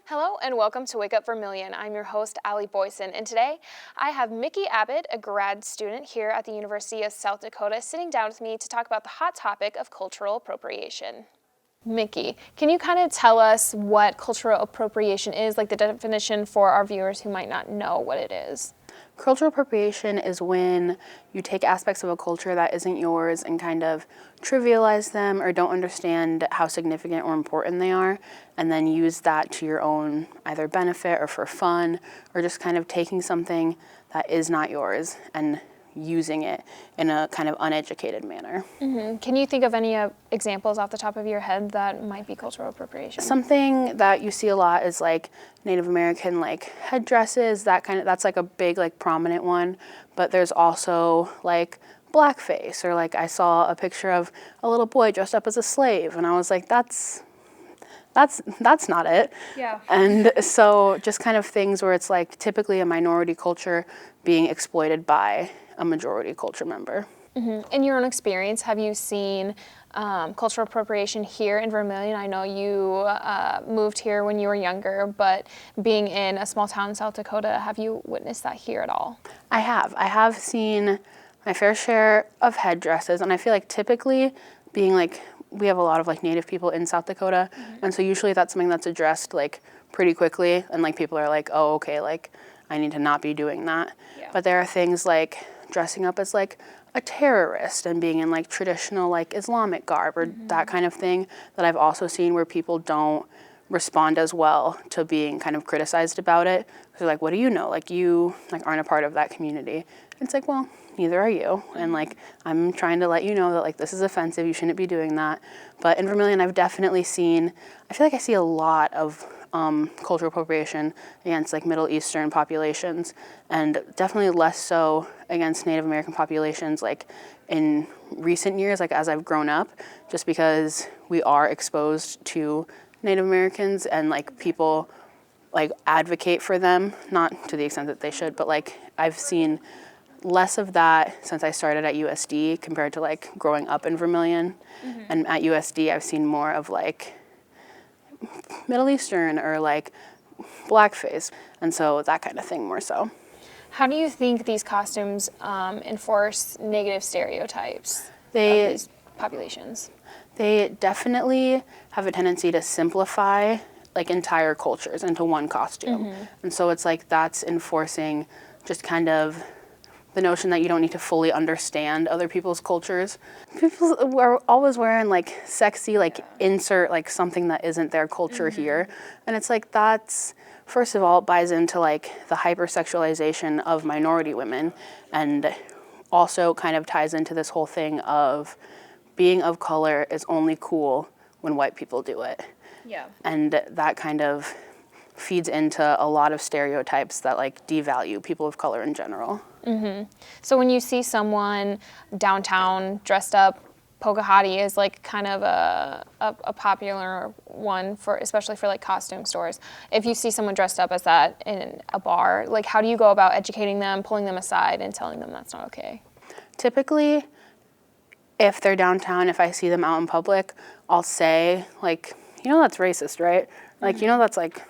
Hello and welcome to Wake Up Vermillion. I'm your host, Boysen, and today I have Micci Abbott, a grad student here at the University of South Dakota, sitting down with me to talk about the hot topic of cultural appropriation. Micci, can you kind of tell us what cultural appropriation is, like the definition for our viewers who might not know what it is? Cultural appropriation is when you take aspects of a culture that isn't yours and kind of trivialize them or don't understand how significant or important they are, and then use that to your own either benefit or for fun, or just kind of taking something that is not yours and using it in a kind of uneducated manner. Mm-hmm. Can you think of any examples off the top of your head that might be cultural appropriation? Something that you see a lot is like Native American like headdresses, that's like a big like prominent one, but there's also like blackface, or like I saw a picture of a little boy dressed up as a slave and I was like, that's not it. Yeah. And so just kind of things where it's like typically a minority culture being exploited by a majority culture member. Mm-hmm. In your own experience, have you seen cultural appropriation here in Vermillion? I know you moved here when you were younger, but being in a small town in South Dakota, have you witnessed that here at all? I have seen my fair share of headdresses, and I feel like typically being like, we have a lot of like Native people in South Dakota, and so usually that's something that's addressed like pretty quickly, and like people are like, oh, okay, like I need to not be doing that. Yeah. But there are things like dressing up as like a terrorist and being in like traditional like Islamic garb or that kind of thing that I've also seen where people don't respond as well to being kind of criticized about it. They're like, what do you know? Like you like aren't a part of that community. It's like, well, neither are you. And like, I'm trying to let you know that like this is offensive, you shouldn't be doing that. But in Vermillion, I've definitely seen, I feel like I see a lot of cultural appropriation against like Middle Eastern populations, and definitely less so against Native American populations like in recent years, like as I've grown up, just because we are exposed to Native Americans and like people like advocate for them, not to the extent that they should, but like I've seen less of that since I started at USD compared to like growing up in Vermillion. Mm-hmm. And at USD, I've seen more of like Middle Eastern or like blackface, and so that kind of thing more so. How do you think these costumes enforce negative stereotypes of these populations? They definitely have a tendency to simplify like entire cultures into one costume. Mm-hmm. And so it's like that's enforcing just kind of the notion that you don't need to fully understand other people's cultures. People are always wearing like sexy, like insert like something that isn't their culture here. And it's like that's, first of all, it buys into like the hypersexualization of minority women, and also kind of ties into this whole thing of being of color is only cool when white people do it. Yeah. And that kind of feeds into a lot of stereotypes that like devalue people of color in general. Mm-hmm. So when you see someone downtown dressed up, Pocahontas is like kind of a popular one for, especially for like costume stores. If you see someone dressed up as that in a bar, like how do you go about educating them, pulling them aside and telling them that's not okay? Typically, if they're downtown, if I see them out in public, I'll say like, you know, that's racist, right? Like, you know, that's like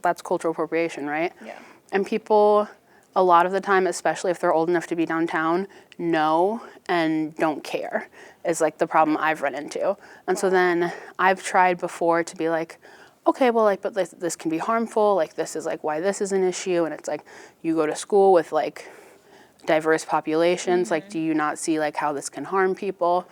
that's cultural appropriation, right? Yeah. And people, a lot of the time, especially if they're old enough to be downtown, know and don't care is like the problem I've run into. And so then I've tried before to be like, okay, well, like, but this can be harmful. Like, this is like why this is an issue. And it's like, you go to school with like diverse populations. Like, do you not see like how this can harm people?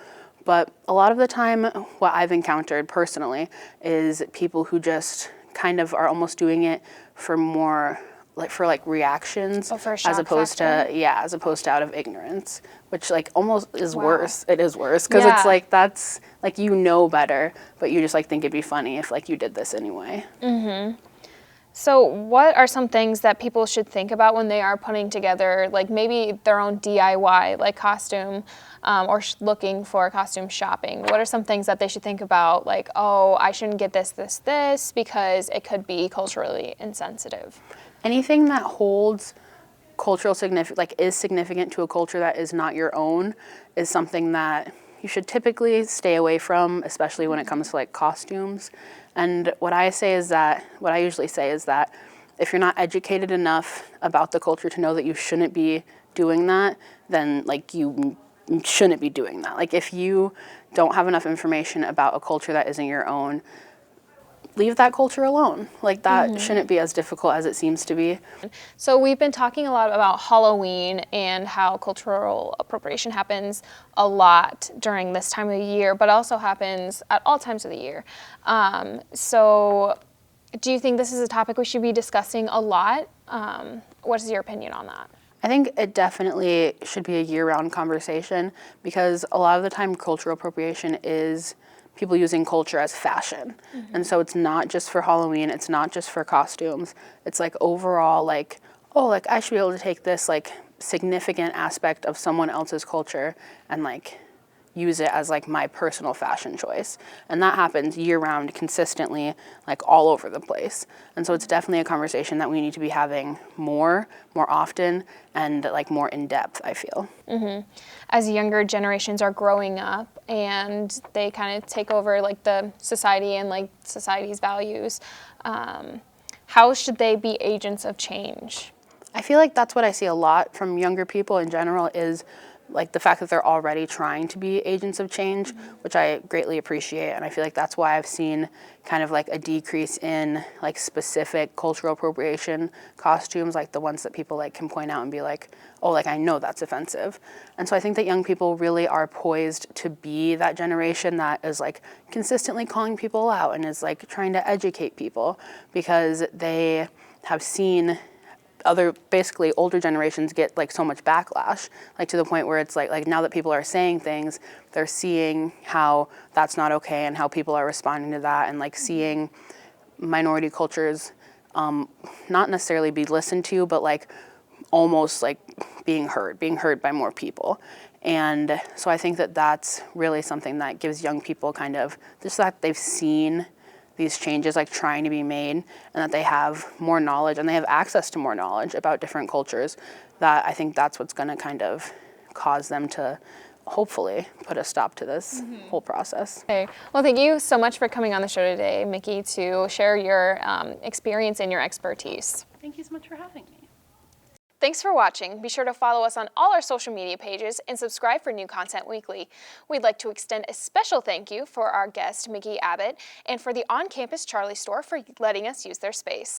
But a lot of the time, what I've encountered personally is people who just kind of are almost doing it for more like for like reactions, for a shock as opposed factor. as opposed to out of ignorance, which like almost is worse. It is worse because it's like that's like you know better, but you just like think it'd be funny if like you did this anyway. Mm-hmm. So what are some things that people should think about when they are putting together like maybe their own DIY like costume or looking for costume shopping? What are some things that they should think about, like, oh, I shouldn't get this because it could be culturally insensitive? Anything that holds cultural significance, like is significant to a culture that is not your own, is something that you should typically stay away from, especially when it comes to like costumes. And what I usually say is that if you're not educated enough about the culture to know that you shouldn't be doing that, then like you shouldn't be doing that. Like if you don't have enough information about a culture that isn't your own, leave that culture alone. Like that shouldn't be as difficult as it seems to be. So we've been talking a lot about Halloween and how cultural appropriation happens a lot during this time of the year, but also happens at all times of the year. So do you think this is a topic we should be discussing a lot? What is your opinion on that? I think it definitely should be a year-round conversation because a lot of the time cultural appropriation is people using culture as fashion. And so it's not just for Halloween, it's not just for costumes. It's like overall like, oh, like I should be able to take this like significant aspect of someone else's culture and like use it as like my personal fashion choice. And that happens year-round consistently, like all over the place. And so it's definitely a conversation that we need to be having more often and like more in depth, I feel. As younger generations are growing up and they kind of take over like the society and like society's values, how should they be agents of change? I feel like that's what I see a lot from younger people in general is like the fact that they're already trying to be agents of change, which I greatly appreciate. And I feel like that's why I've seen kind of like a decrease in like specific cultural appropriation costumes, like the ones that people like can point out and be like, oh, like I know that's offensive. And so I think that young people really are poised to be that generation that is like consistently calling people out and is like trying to educate people because they have seen other basically older generations get like so much backlash, like to the point where it's like now that people are saying things, they're seeing how that's not okay and how people are responding to that and like seeing minority cultures not necessarily be listened to, but like almost like being heard by more people. And so I think that that's really something that gives young people kind of just that they've seen these changes like trying to be made and that they have more knowledge and they have access to more knowledge about different cultures, that I think that's what's going to kind of cause them to hopefully put a stop to this whole process. Okay. Well, thank you so much for coming on the show today, Micci, to share your experience and your expertise. Thank you so much for having me. Thanks for watching. Be sure to follow us on all our social media pages and subscribe for new content weekly. We'd like to extend a special thank you for our guest, Micci Abbott, and for the on-campus Charlie store for letting us use their space.